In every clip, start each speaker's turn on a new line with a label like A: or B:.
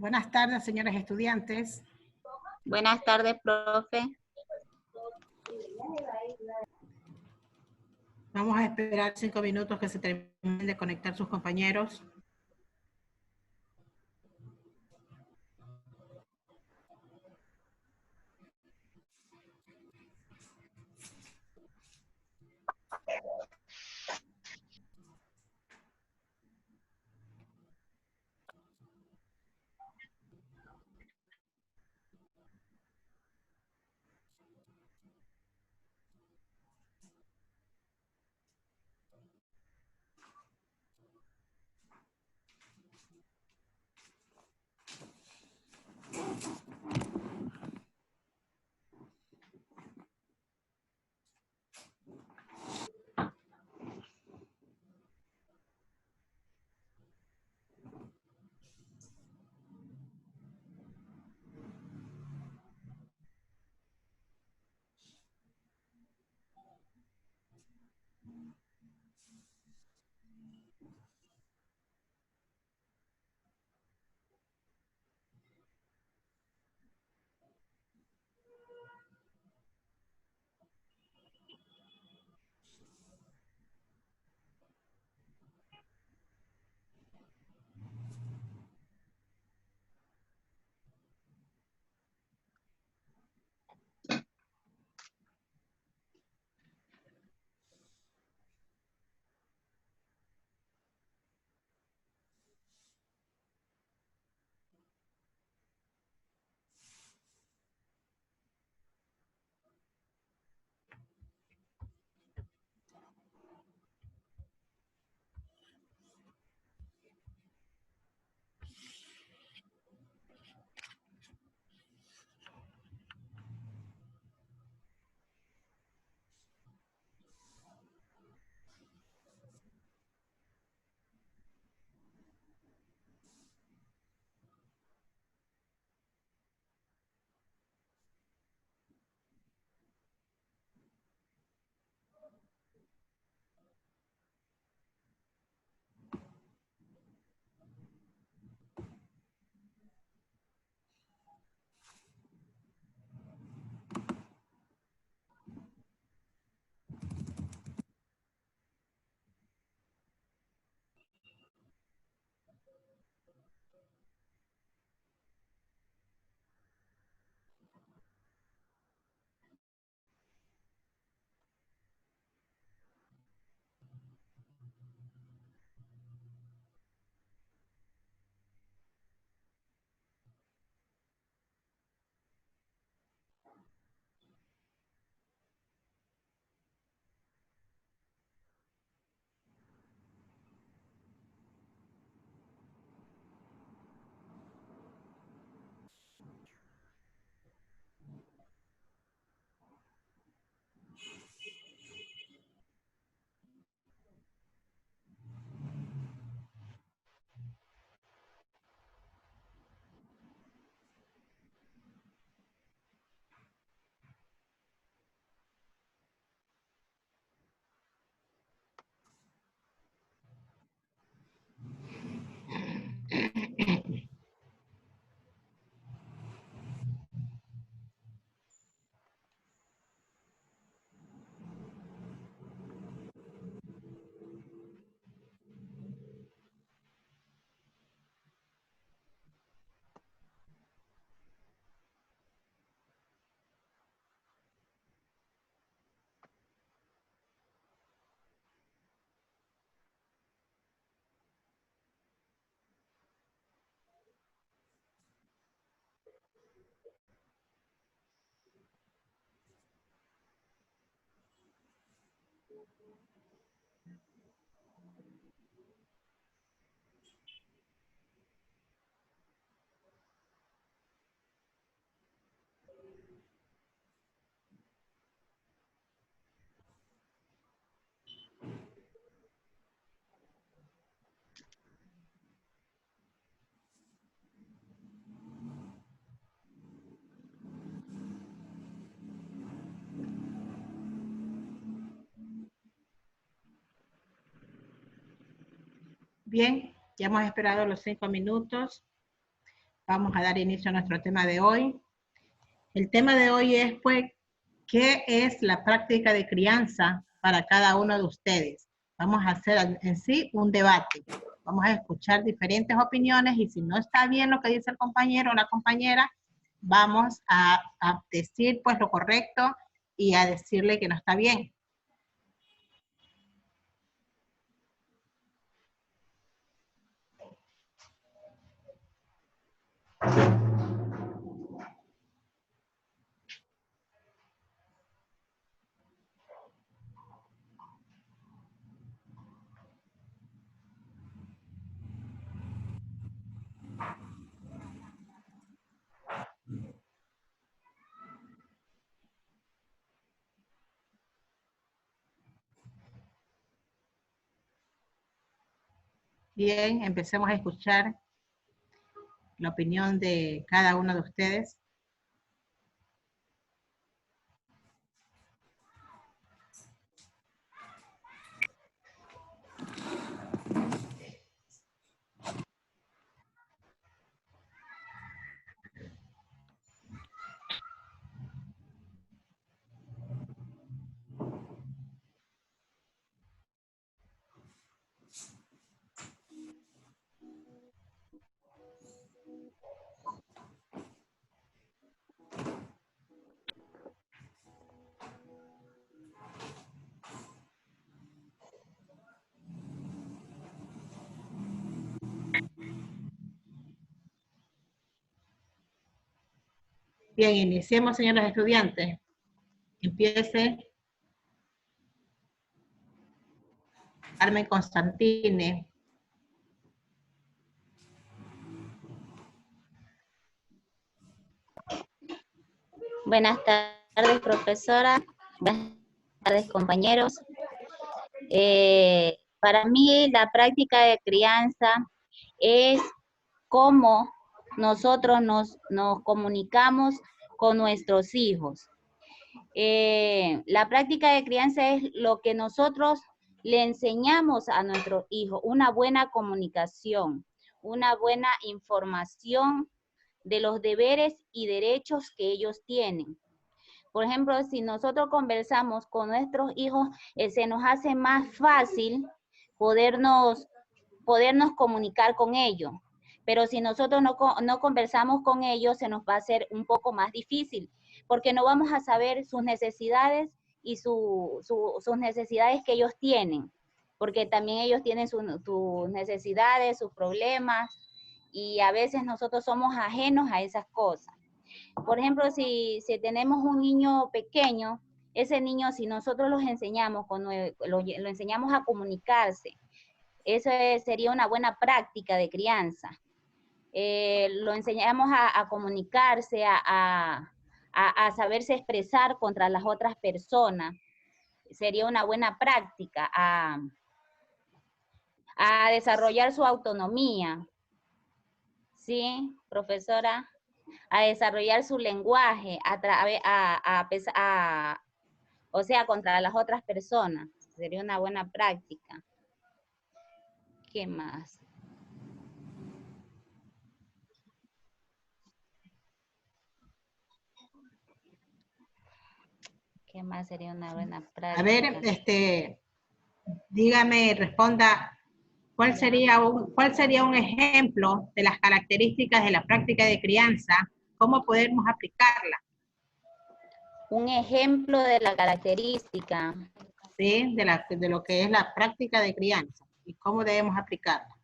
A: Buenas tardes, señores estudiantes.
B: Buenas tardes, profe.
A: Vamos a esperar 5 minutos que se terminen de conectar sus compañeros. Bien, ya hemos esperado los 5 minutos. Vamos a dar inicio a nuestro tema de hoy. El tema de hoy es, pues, ¿qué es la práctica de crianza para cada uno de ustedes? Vamos a hacer en sí un debate. Vamos a escuchar diferentes opiniones y si no está bien lo que dice el compañero o la compañera, vamos a decir pues lo correcto y a decirle que no está bien. Bien, empecemos a escuchar la opinión de cada uno de ustedes. Bien, iniciemos, señores estudiantes. Empiece Carmen Constantine.
B: Buenas tardes, profesora. Buenas tardes, compañeros. Para mí, la práctica de crianza es cómo nosotros nos comunicamos con nuestros hijos. La práctica de crianza es lo que nosotros le enseñamos a nuestros hijos, una buena comunicación, una buena información de los deberes y derechos que ellos tienen. Por ejemplo, si nosotros conversamos con nuestros hijos, se nos hace más fácil podernos comunicar con ellos. Pero si nosotros no conversamos con ellos, se nos va a hacer un poco más difícil, porque no vamos a saber sus necesidades y sus necesidades que ellos tienen, porque también ellos tienen sus necesidades, sus problemas, y a veces nosotros somos ajenos a esas cosas. Por ejemplo, si tenemos un niño pequeño, ese niño, si nosotros los enseñamos, lo enseñamos a comunicarse, eso sería una buena práctica de crianza. Lo enseñamos a comunicarse, a saberse expresar contra las otras personas. Sería una buena práctica a desarrollar su autonomía. ¿Sí, profesora? A desarrollar su lenguaje, o sea, contra las otras personas. Sería una buena práctica. ¿Qué más? ¿Qué más sería una buena práctica?
A: A ver, dígame, responda, ¿cuál sería un ejemplo de las características de la práctica de crianza? ¿Cómo podemos aplicarla?
B: Un ejemplo de la característica.
A: ¿Sí? De lo que es la práctica de crianza y cómo debemos aplicarla.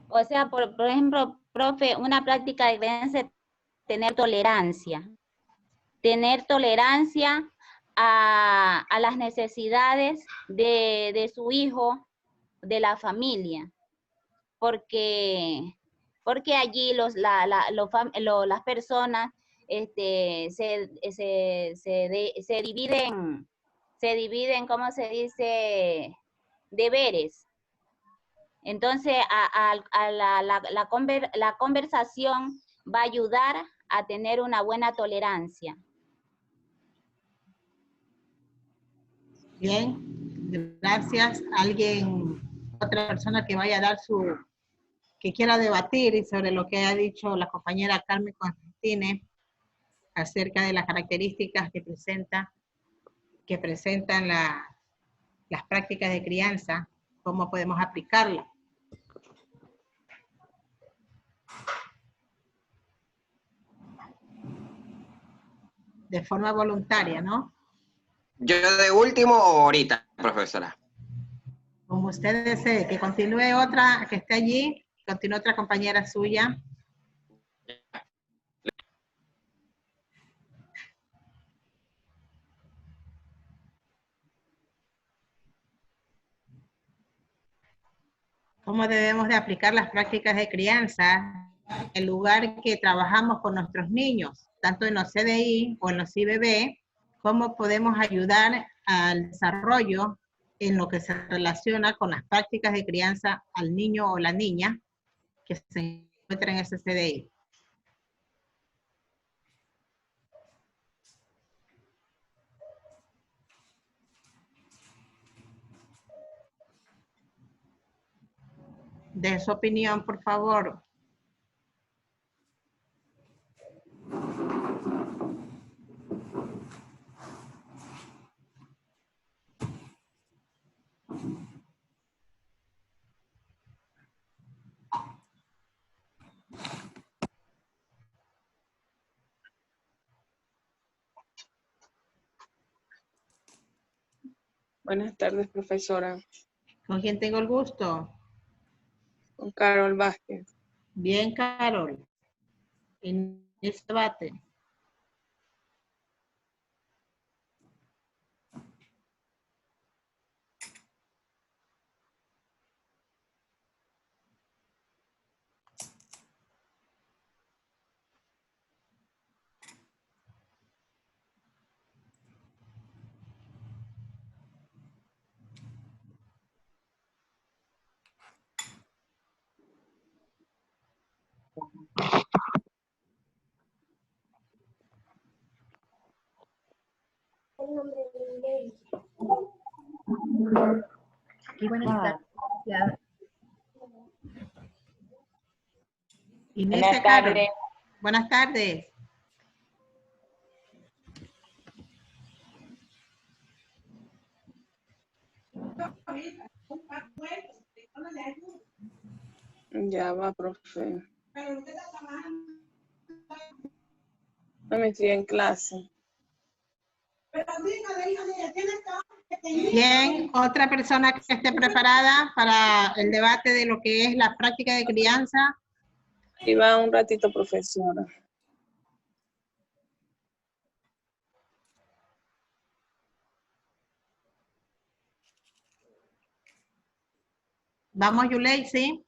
B: O sea, por ejemplo, profe, una práctica de crianza es tener tolerancia. Tener tolerancia a las necesidades de su hijo, de la familia. Porque allí las personas se dividen, ¿cómo se dice? Deberes. Entonces, la conversación va a ayudar a tener una buena tolerancia.
A: Bien, gracias. ¿Alguien otra persona que vaya a dar que quiera debatir sobre lo que ha dicho la compañera Carmen Constantine acerca de las características que presentan las prácticas de crianza, cómo podemos aplicarlas. De forma voluntaria, ¿no?
C: Yo de último o ahorita, profesora.
A: Como usted desee, que continúe otra, que esté allí, continúe otra compañera suya. ¿Cómo debemos de aplicar las prácticas de crianza en el lugar que trabajamos con nuestros niños, tanto en los CDI o en los IBB? ¿Cómo podemos ayudar al desarrollo en lo que se relaciona con las prácticas de crianza al niño o la niña que se encuentra en ese CDI? De su opinión, por favor.
D: Buenas tardes, profesora.
A: ¿Con quién tengo el gusto?
D: Con Carol Vázquez.
A: Bien, Carol. En este debate. Y buenas tardes.
B: Buenas tardes.
A: Buenas tardes.
D: Ya va, profe. No me estoy en clase.
A: Bien, otra persona que esté preparada para el debate de lo que es la práctica de crianza.
D: Y va un ratito, profesora.
A: Vamos, Yulei, ¿sí?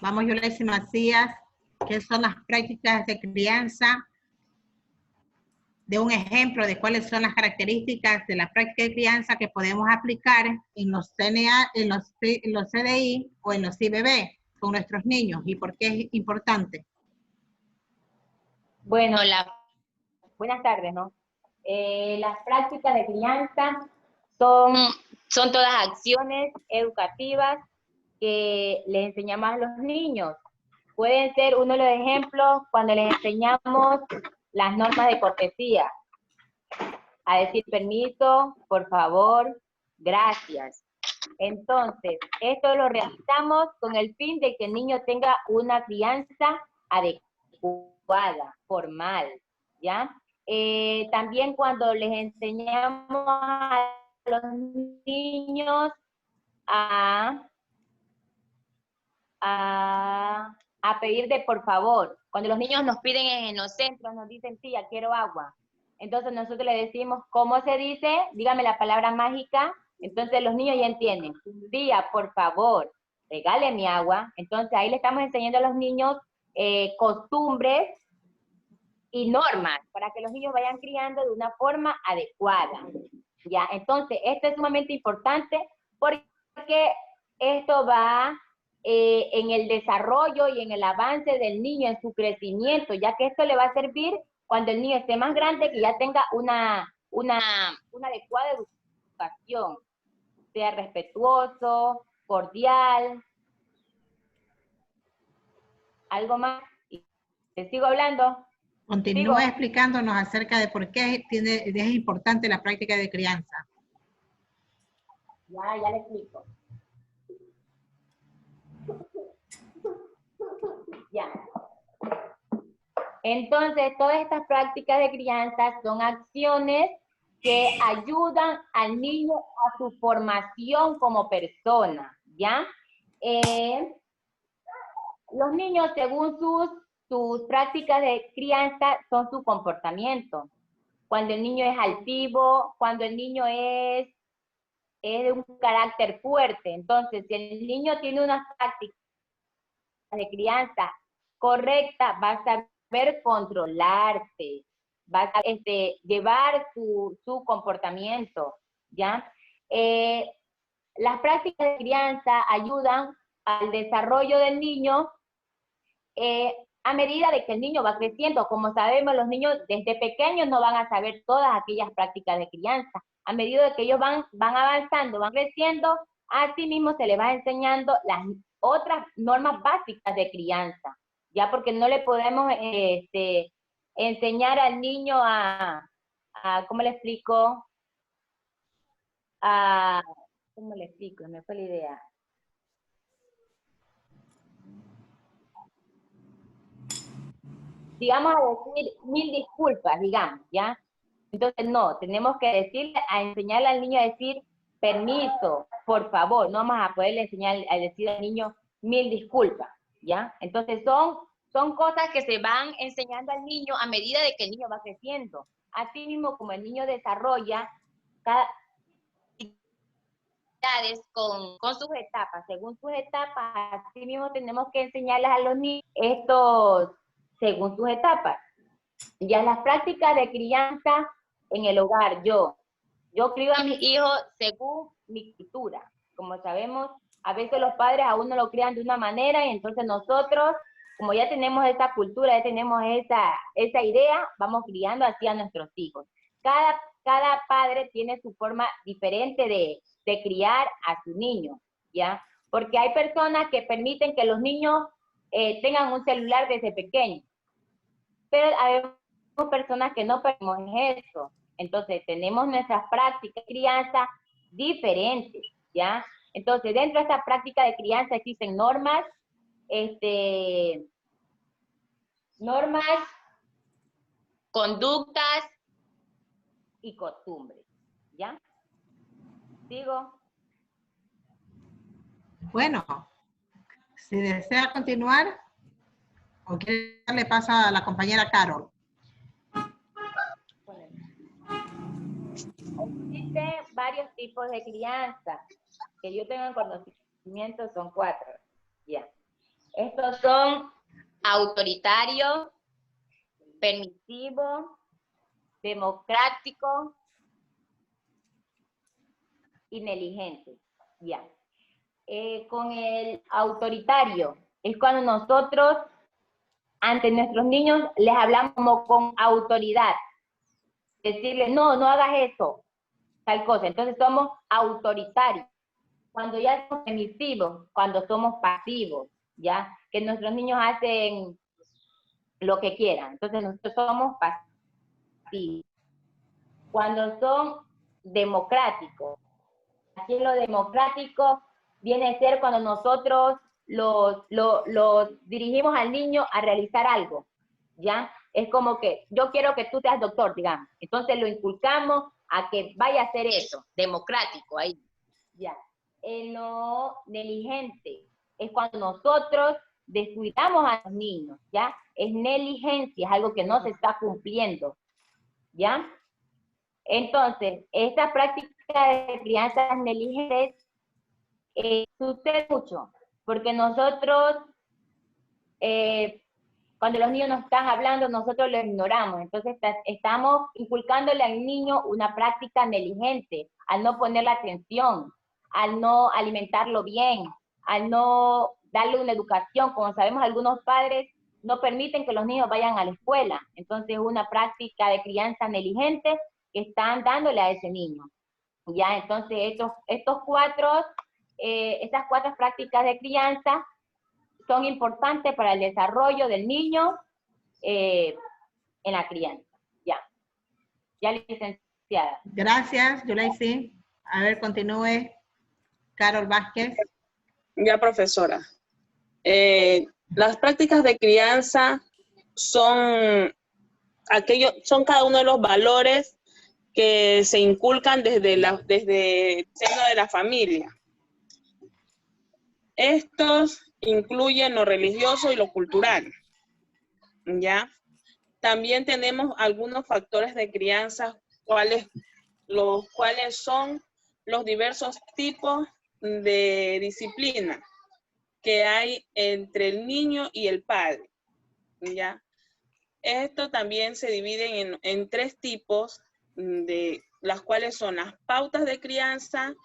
A: Vamos, Yulei Macías, ¿qué son las prácticas de crianza? De un ejemplo de cuáles son las características de la práctica de crianza que podemos aplicar en los CNA, en los CDI o en los IBB con nuestros niños y por qué es importante.
B: Bueno, buenas tardes, ¿no? Las prácticas de crianza son todas acciones educativas que les enseñamos a los niños. Pueden ser uno de los ejemplos cuando les enseñamos las normas de cortesía, a decir permiso, por favor, gracias. Entonces, esto lo realizamos con el fin de que el niño tenga una crianza adecuada, formal, ¿ya? También cuando les enseñamos a los niños a pedir de por favor. Cuando los niños nos piden en los centros, nos dicen, tía, quiero agua. Entonces nosotros le decimos, ¿cómo se dice? Dígame la palabra mágica. Entonces los niños ya entienden, tía, por favor, regale mi agua. Entonces ahí le estamos enseñando a los niños costumbres y normas para que los niños vayan criando de una forma adecuada. ¿Ya? Entonces esto es sumamente importante porque esto va
E: en el desarrollo y en el avance del niño, en su crecimiento, ya que esto le va a servir cuando el niño esté más grande, que ya tenga una adecuada educación, sea respetuoso, cordial. ¿Algo más? ¿Te sigo hablando?
A: Continúa explicándonos acerca de por qué es importante la práctica de crianza.
E: Ya le explico. Ya. Entonces, todas estas prácticas de crianza son acciones que ayudan al niño a su formación como persona, ¿ya? Los niños, según sus prácticas de crianza, son su comportamiento. Cuando el niño es altivo, cuando el niño es de un carácter fuerte. Entonces, si el niño tiene unas prácticas de crianza correcta, va a saber controlarse, va a llevar su comportamiento, ¿ya? Las prácticas de crianza ayudan al desarrollo del niño a medida de que el niño va creciendo. Como sabemos, los niños desde pequeños no van a saber todas aquellas prácticas de crianza. A medida de que ellos van avanzando, van creciendo, así mismo se les va enseñando las otras normas básicas de crianza, ya, porque no le podemos enseñar al niño ¿cómo le explico? ¿Cómo le explico? Me fue la idea. Digamos, a decir 1000 disculpas, digamos, ¿ya? Entonces, no, tenemos que enseñarle al niño a decir permiso, por favor, no vamos a poderle enseñar a decir al niño 1000 disculpas, ¿ya? Entonces, son cosas que se van enseñando al niño a medida de que el niño va creciendo. Así mismo, como el niño desarrolla cada con sus etapas, según sus etapas, así mismo tenemos que enseñarles a los niños estos según sus etapas. Ya las prácticas de crianza en el hogar, yo crío a mis hijos según mi cultura. Como sabemos, a veces los padres a uno lo crían de una manera y entonces nosotros, como ya tenemos esa cultura, ya tenemos esa idea, vamos criando así a nuestros hijos. Cada padre tiene su forma diferente de criar a su niño, ¿ya? Porque hay personas que permiten que los niños tengan un celular desde pequeños, pero hay personas que no permitimos eso. Entonces, tenemos nuestras prácticas de crianza diferentes, ¿ya? Entonces, dentro de esta práctica de crianza existen normas, conductas y costumbres, ¿ya? ¿Sigo?
A: Bueno, si desea continuar, o quiere darle paso a la compañera Carol.
E: Existen varios tipos de crianza. Que yo tenga conocimiento son 4. Ya. Estos son autoritario, permisivo, democrático y negligente. Ya. Con el autoritario es cuando nosotros ante nuestros niños les hablamos como con autoridad. Decirles, no hagas eso, tal cosa. Entonces somos autoritarios. Cuando ya somos permisivos, cuando somos pasivos, ¿ya? Que nuestros niños hacen lo que quieran. Entonces nosotros somos pasivos. Cuando son democráticos, aquí lo democrático viene a ser cuando nosotros los dirigimos al niño a realizar algo, ¿ya? Es como que yo quiero que tú seas doctor, digamos. Entonces lo inculcamos a que vaya a hacer eso, democrático ahí, ¿ya? Lo negligente es cuando nosotros descuidamos a los niños, ¿ya? Es negligencia, es algo que no se está cumpliendo, ¿ya? Entonces, esta práctica de crianza negligente sucede mucho, porque nosotros, cuando los niños nos están hablando, nosotros los ignoramos. Entonces, estamos inculcándole al niño una práctica negligente, al no ponerle atención, al no alimentarlo bien, al no darle una educación. Como sabemos, algunos padres no permiten que los niños vayan a la escuela. Entonces es una práctica de crianza negligente que están dándole a ese niño. Ya, entonces estas cuatro prácticas de crianza son importantes para el desarrollo del niño en la crianza. Ya, licenciada.
A: Gracias, Yulaisi. A ver, continúe. Carol Vázquez.
D: Ya, profesora. Las prácticas de crianza son cada uno de los valores que se inculcan desde el seno de la familia. Estos incluyen lo religioso y lo cultural, ¿ya? También tenemos algunos factores de crianza, los cuales son los diversos tipos de disciplina que hay entre el niño y el padre, ¿ya? Esto también se divide en tres tipos, de las cuales son las pautas de crianza,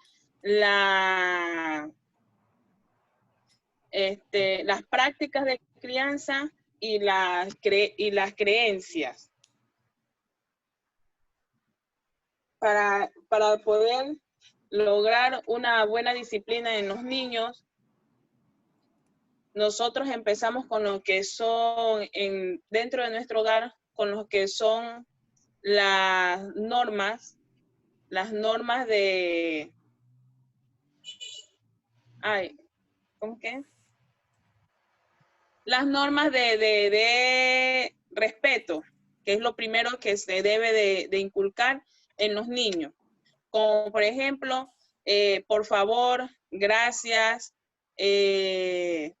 D: las prácticas de crianza y las creencias. Para poder lograr una buena disciplina en los niños, nosotros empezamos con lo que son, dentro de nuestro hogar, con lo que son las normas de... ¿Cómo qué? Las normas de respeto, que es lo primero que se debe de inculcar en los niños. Como por ejemplo, por favor, gracias, de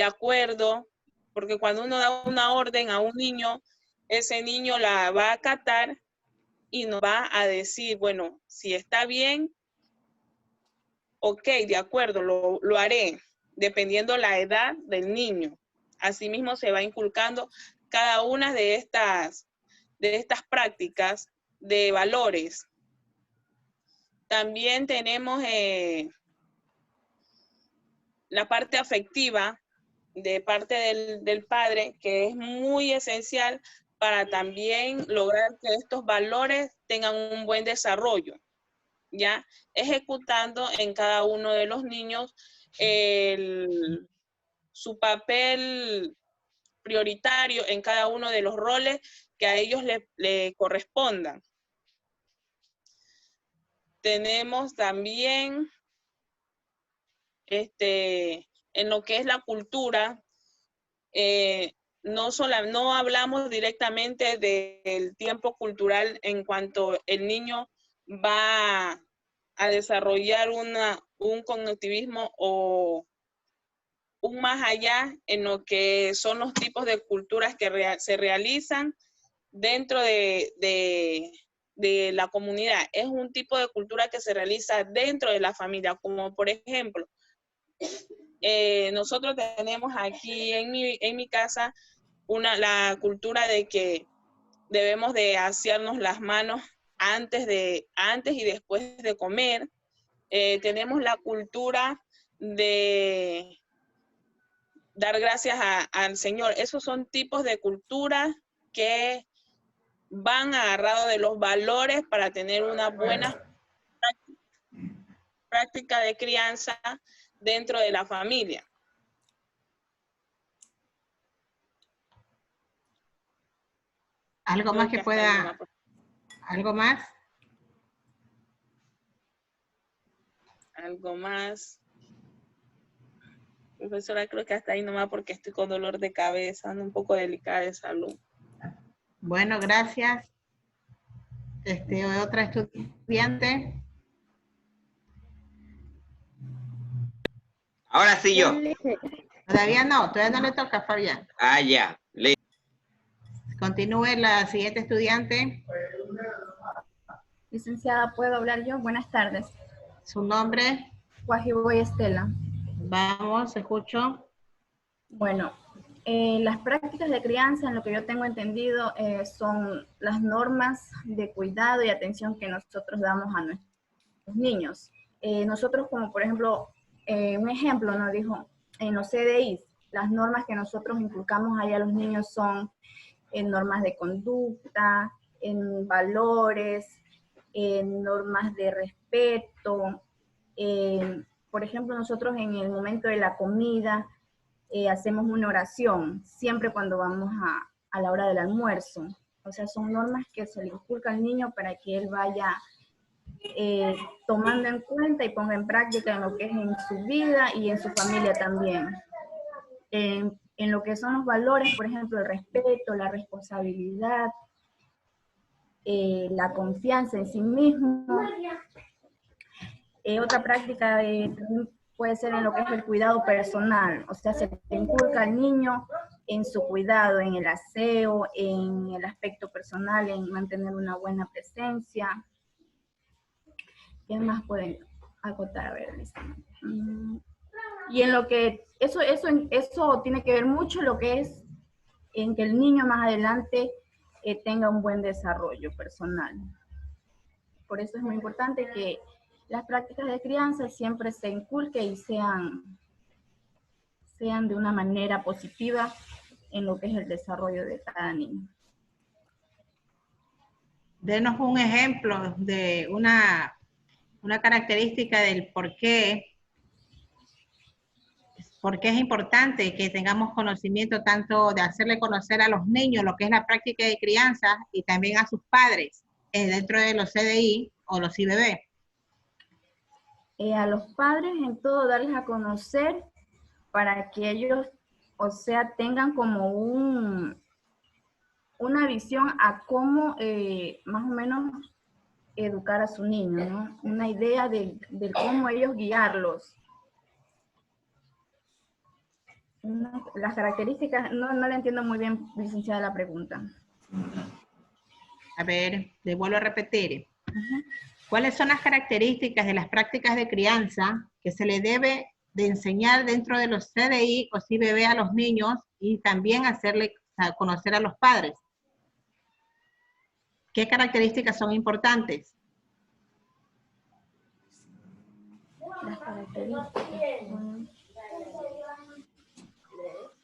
D: acuerdo, porque cuando uno da una orden a un niño, ese niño la va a acatar y nos va a decir, bueno, si está bien, ok, de acuerdo, lo haré, dependiendo la edad del niño. Asimismo se va inculcando cada una de estas prácticas de valores. También tenemos la parte afectiva de parte del padre, que es muy esencial para también lograr que estos valores tengan un buen desarrollo, ¿ya? Ejecutando en cada uno de los niños su papel prioritario en cada uno de los roles que a ellos le correspondan. Tenemos también en lo que es la cultura, no hablamos directamente del tiempo cultural en cuanto el niño va a desarrollar un cognitivismo o un más allá en lo que son los tipos de culturas que se realizan dentro de la comunidad. Es un tipo de cultura que se realiza dentro de la familia, como por ejemplo, nosotros tenemos aquí en mi casa la cultura de que debemos de asearnos las manos antes y después de comer. Tenemos la cultura de dar gracias al Señor. Esos son tipos de cultura que van agarrados de los valores para tener una buena práctica de crianza dentro de la familia.
A: ¿Algo más que pueda? ¿Algo más?
D: Algo más. Profesora, creo que hasta ahí nomás porque estoy con dolor de cabeza, ando un poco delicada de salud.
A: Bueno, gracias. Otra estudiante.
C: Ahora sí yo.
A: Todavía no le toca, Fabián.
C: Ah, ya.
A: Continúe la siguiente estudiante.
F: Licenciada, ¿puedo hablar yo? Buenas tardes.
A: ¿Su nombre?
F: Guajiboy Estela.
A: Vamos, escucho.
F: Bueno, las prácticas de crianza, en lo que yo tengo entendido, son las normas de cuidado y atención que nosotros damos a nuestros niños. Nosotros, como por ejemplo, un ejemplo nos dijo, en los CDIs, las normas que nosotros inculcamos ahí a los niños son en normas de conducta, en valores, en normas de respeto. Por ejemplo, nosotros en el momento de la comida hacemos una oración, siempre cuando vamos a la hora del almuerzo. O sea, son normas que se le inculca al niño para que él vaya tomando en cuenta y ponga en práctica en lo que es en su vida y en su familia también. En lo que son los valores, por ejemplo, el respeto, la responsabilidad, la confianza en sí mismo. Otra práctica puede ser en lo que es el cuidado personal, o sea, se te inculca al niño en su cuidado, en el aseo, en el aspecto personal, en mantener una buena presencia. ¿Qué más pueden acotar? A ver, y en lo que, eso tiene que ver mucho lo que es en que el niño más adelante tenga un buen desarrollo personal. Por eso es muy importante que las prácticas de crianza siempre se inculquen y sean de una manera positiva en lo que es el desarrollo de cada niño.
A: Denos un ejemplo de una característica del por qué es importante que tengamos conocimiento tanto de hacerle conocer a los niños lo que es la práctica de crianza y también a sus padres dentro de los CDI o los IBB.
F: A los padres en todo darles a conocer para que ellos, o sea, tengan como una visión a cómo más o menos educar a su niño, ¿no? Una idea de cómo ellos guiarlos. Las características, no le entiendo muy bien, licenciada, la pregunta.
A: A ver, le vuelvo a repetir. ¿Cuáles son las características de las prácticas de crianza que se le debe de enseñar dentro de los CDI o CIBB a los niños y también hacerle conocer a los padres? ¿Qué características son importantes?
F: Las características.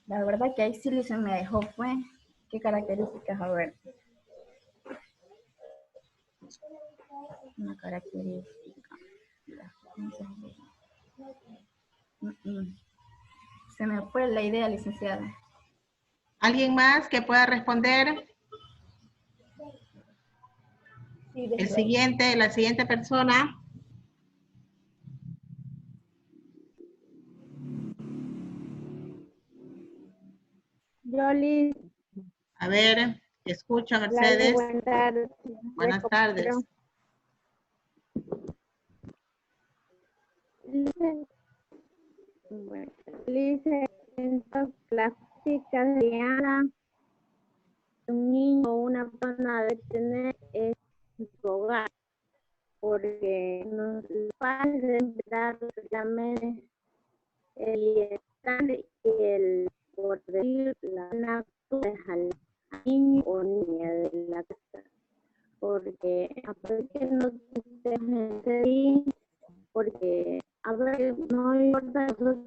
F: La verdad que ahí sí se me dejó, fue. ¿Qué características? A ver. Una característica. Se me fue la idea, licenciada.
A: ¿Alguien más que pueda responder?
F: Sí,
A: la siguiente persona.
G: Yoli.
A: A ver, escucho, Mercedes.
G: Buenas tardes.
A: Buenas tardes.
G: Dice, la práctica de crianza un niño o una persona debe tener en su hogar, porque los padres deben dar realmente el bienestar y el poder, la naturaleza al niño o niña de la casa, porque aparte que no te porque a ver, no importa, nosotros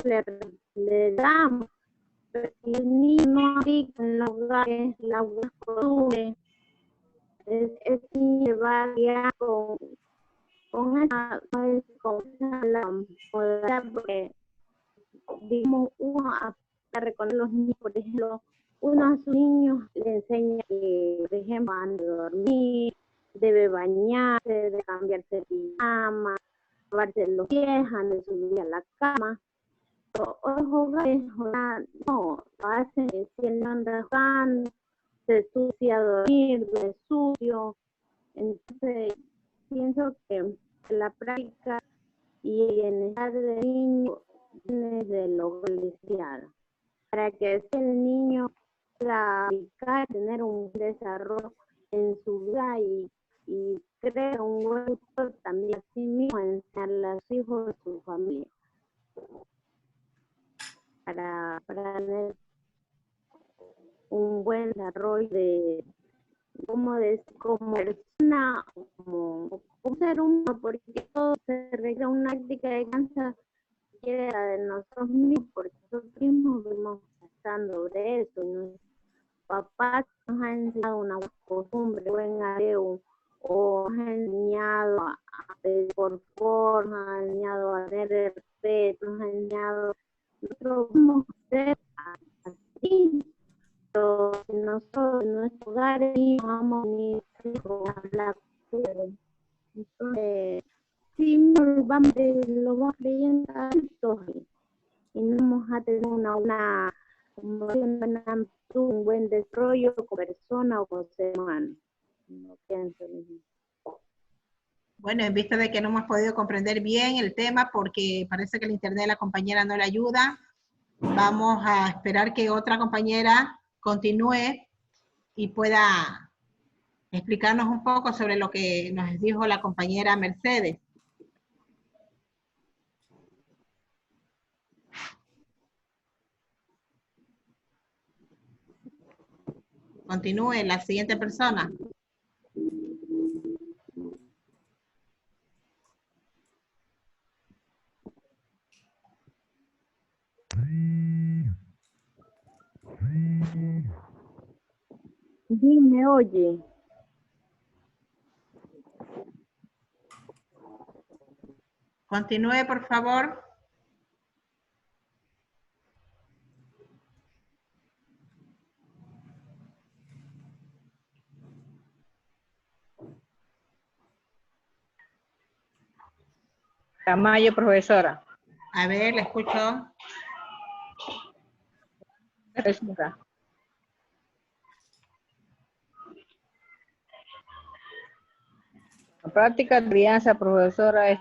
G: le damos, pero si el niño no aplica en los hogares la buena costumbre, es niño va a guiar con esa modalidad, porque digamos, uno a reconocer los niños, por ejemplo, uno a sus niños le enseña que, por ejemplo, antes de dormir, debe bañarse, debe cambiarse de pijama, lavarse los pies antes de subir a la cama. Los hogares no, lo hacen si él no anda jugando, se sucia a dormir, es sucio. Entonces, pienso que la práctica y el bienestar del niño viene de lo inicial, para que el niño pueda aplicar, tener un desarrollo en su vida y crear un buen futuro también a sí mismo, enseñarle a sus hijos y su familia, para tener un buen desarrollo de como persona, como ser humano, porque todo se requiere una práctica de crianza siquiera de nosotros mismos, porque nosotros mismos vamos pasando sobre eso. Nuestros papás nos han enseñado una buena costumbre, buen areo, o nos han enseñado a pedir por favor, nos han enseñado a tener respeto, nos han enseñado, nosotros vamos a ser así, pero nosotros en nuestro hogar no vamos ni a hablar. Entonces, sí, lo vamos creyendo adultos y no vamos a tener una buena amplitud, un buen desarrollo como persona o como ser humano. No pienso lo mismo.
A: Bueno, en vista de que no hemos podido comprender bien el tema porque parece que el internet de la compañera no le ayuda, vamos a esperar que otra compañera continúe y pueda explicarnos un poco sobre lo que nos dijo la compañera Mercedes. Continúe la siguiente persona.
G: Dime, oye.
A: Continúe, por favor.
H: Tamayo, profesora.
A: A ver, la escucho.
H: Profesora. La práctica de crianza, profesora,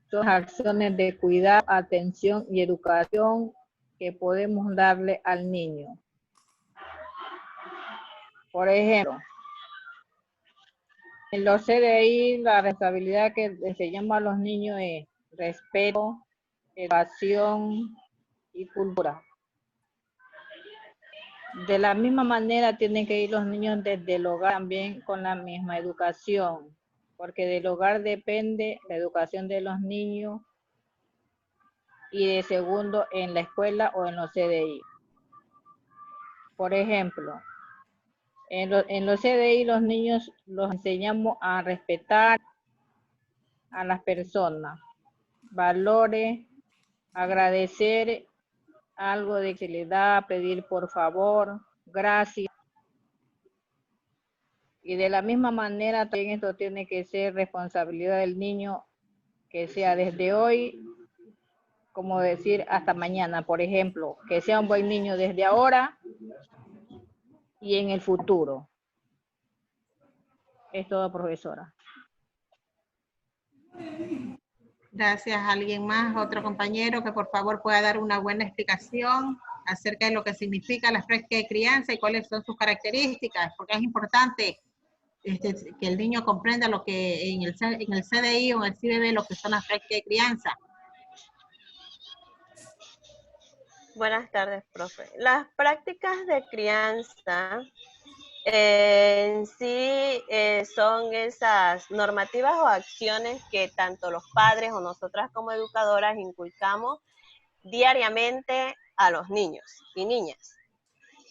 H: son acciones de cuidado, atención y educación que podemos darle al niño. Por ejemplo, en los CDI, la responsabilidad que enseñamos a los niños es respeto, educación y cultura. De la misma manera tienen que ir los niños desde el hogar también con la misma educación, porque del hogar depende la educación de los niños y de segundo en la escuela o en los CDI. Por ejemplo, en los CDI los niños los enseñamos a respetar a las personas, valores, agradecer algo de que se le da, pedir por favor, gracias. Y de la misma manera también esto tiene que ser responsabilidad del niño, que sea desde hoy, como decir hasta mañana, por ejemplo, que sea un buen niño desde ahora y en el futuro. Es todo, profesora.
A: Gracias. ¿Alguien más? ¿Otro compañero que por favor pueda dar una buena explicación acerca de lo que significa la práctica de crianza y cuáles son sus características? Porque es importante que el niño comprenda lo que en el CDI o en el CBB lo que son las prácticas de crianza.
I: Buenas tardes, profe. Las prácticas de crianza en sí son esas normativas o acciones que tanto los padres o nosotras como educadoras inculcamos diariamente a los niños y niñas.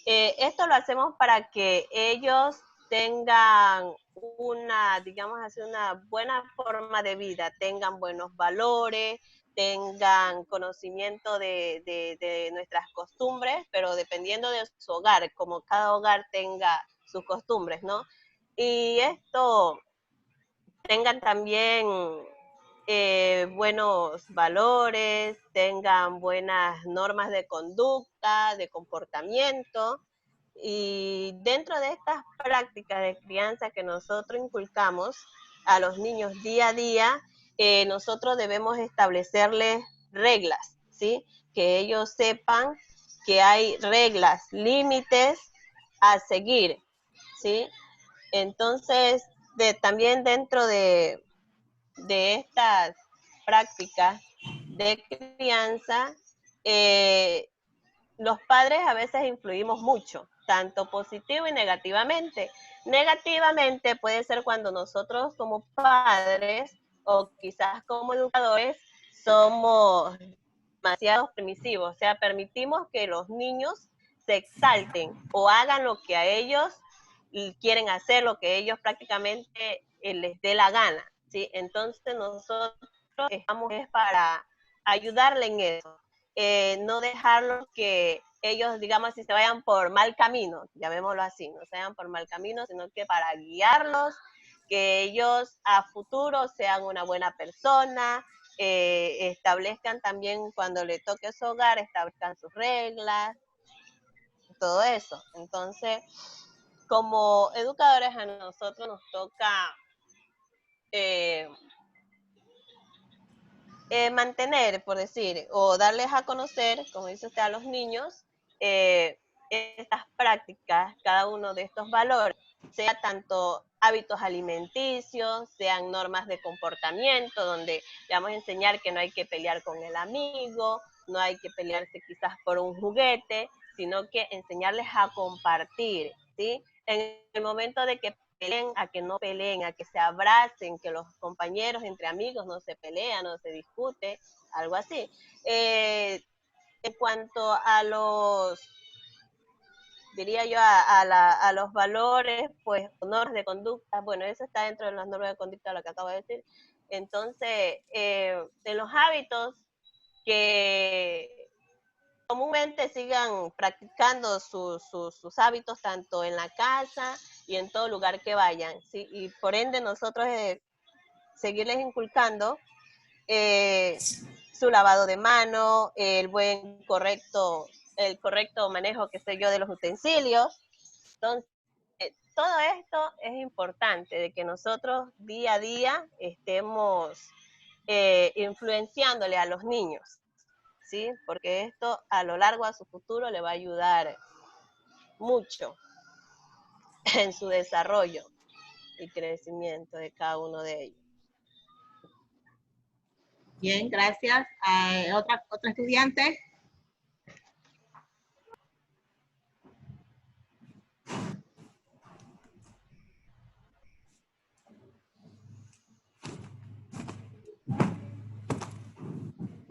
I: Esto lo hacemos para que ellos tengan una, digamos así, una buena forma de vida, tengan buenos valores, tengan conocimiento de nuestras costumbres, pero dependiendo de su hogar, como cada hogar tenga sus costumbres, ¿no? Y esto tengan también buenos valores, tengan buenas normas de conducta, de comportamiento. Y dentro de estas prácticas de crianza que nosotros inculcamos a los niños día a día, nosotros debemos establecerles reglas, ¿sí? Que ellos sepan que hay reglas, límites a seguir, ¿sí? Entonces, también dentro de estas prácticas de crianza, los padres a veces influimos mucho, tanto positivo y negativamente. Negativamente puede ser cuando nosotros como padres o quizás como educadores somos demasiado permisivos, o sea, permitimos que los niños se exalten o hagan lo que a ellos quieren hacer, lo que ellos prácticamente les dé la gana, ¿sí? Entonces nosotros estamos para ayudarle en eso, no dejarlos que ellos, digamos, si se vayan por mal camino, llamémoslo así, no se vayan por mal camino, sino que para guiarlos, que ellos a futuro sean una buena persona, establezcan también cuando le toque su hogar, establezcan sus reglas, todo eso. Entonces, como educadores a nosotros nos toca mantener, por decir, o darles a conocer, como dice usted, a los niños, estas prácticas, cada uno de estos valores, sea tanto hábitos alimenticios, sean normas de comportamiento, donde le vamos a enseñar que no hay que pelear con el amigo, no hay que pelearse quizás por un juguete, sino que enseñarles a compartir, ¿sí? En el momento de que peleen, a que no peleen, a que se abracen, que los compañeros entre amigos no se pelean, no se discute, algo así. En cuanto a los, diría yo, a los valores, pues, normas de conducta, bueno, eso está dentro de las normas de conducta, lo que acabo de decir. Entonces, de los hábitos que comúnmente sigan practicando sus hábitos tanto en la casa y en todo lugar que vayan, ¿sí? Y por ende nosotros seguirles inculcando su lavado de mano, el correcto manejo, qué sé yo, de los utensilios. Entonces, todo esto es importante, de que nosotros día a día estemos influenciándole a los niños, ¿sí? Porque esto a lo largo a su futuro le va a ayudar mucho en su desarrollo y crecimiento de cada uno de ellos.
A: Bien, gracias. ¿Otra estudiante?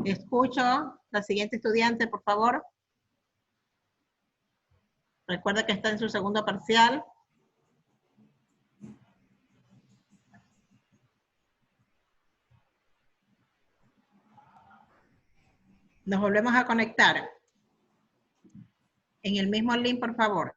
A: Escucho. La siguiente estudiante, por favor. Recuerda que está en su segundo parcial. Nos volvemos a conectar. En el mismo link, por favor.